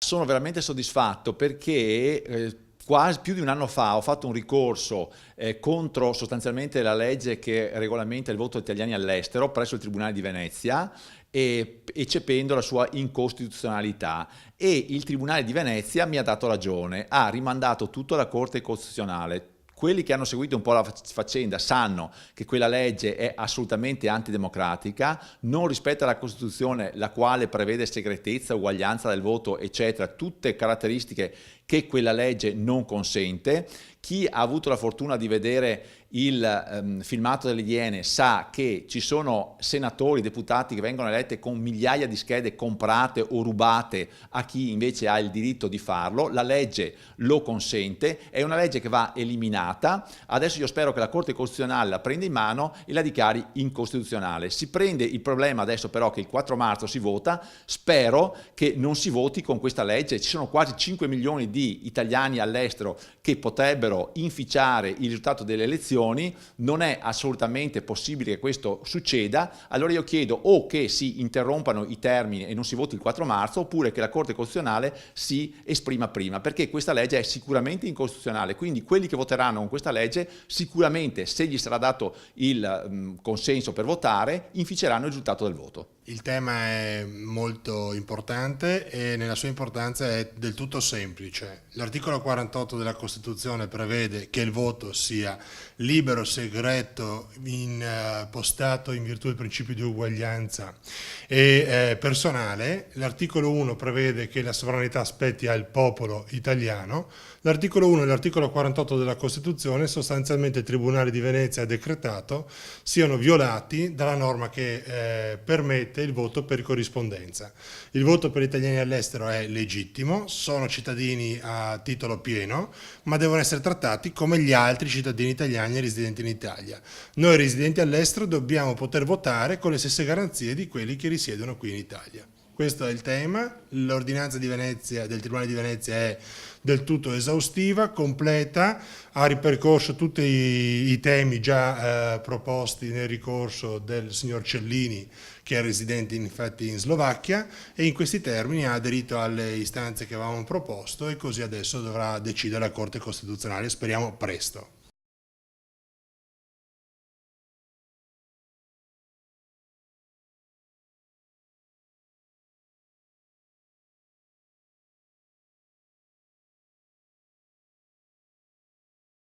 Sono veramente soddisfatto perché quasi più di un anno fa ho fatto un ricorso contro sostanzialmente la legge che regolamenta il voto degli italiani all'estero presso il Tribunale di Venezia, eccependo la sua incostituzionalità, e il Tribunale di Venezia mi ha dato ragione, ha rimandato tutto alla Corte Costituzionale. Quelli che hanno seguito un po' la faccenda sanno che quella legge è assolutamente antidemocratica, non rispetta la Costituzione, la quale prevede segretezza, uguaglianza del voto, eccetera, tutte caratteristiche che quella legge non consente. Chi ha avuto la fortuna di vedere il filmato delle Iene sa che ci sono senatori, deputati che vengono eletti con migliaia di schede comprate o rubate a chi invece ha il diritto di farlo. La legge lo consente, è una legge che va eliminata. Adesso io spero che la Corte Costituzionale la prenda in mano e la dichiari incostituzionale. Si prende il problema adesso però che il 4 marzo si vota, spero che non si voti con questa legge. Ci sono quasi 5 milioni di italiani all'estero che potrebbero inficiare il risultato delle elezioni. Non è assolutamente possibile che questo succeda. Allora io chiedo o che si interrompano i termini e non si voti il 4 marzo, oppure che la Corte Costituzionale si esprima prima, perché questa legge è sicuramente incostituzionale. Quindi quelli che voteranno con questa legge sicuramente, se gli sarà dato il consenso per votare, inficeranno il risultato del voto. Il tema è molto importante e nella sua importanza è del tutto semplice. L'articolo 48 della Costituzione prevede che il voto sia libero, segreto, postato in virtù del principio di uguaglianza e personale. L'articolo 1 prevede che la sovranità spetti al popolo italiano. L'articolo 1 e l'articolo 48 della Costituzione, sostanzialmente il Tribunale di Venezia ha decretato, siano violati dalla norma che permette il voto per corrispondenza. Il voto per gli italiani all'estero è legittimo, sono cittadini a titolo pieno, ma devono essere trattati come gli altri cittadini italiani residenti in Italia. Noi residenti all'estero dobbiamo poter votare con le stesse garanzie di quelli che risiedono qui in Italia. Questo è il tema. L'ordinanza di Venezia, del Tribunale di Venezia, è del tutto esaustiva, completa, ha ripercorso tutti i temi già proposti nel ricorso del signor Cellini, che è residente infatti in Slovacchia, e in questi termini ha aderito alle istanze che avevamo proposto, e così adesso dovrà decidere la Corte Costituzionale, speriamo presto.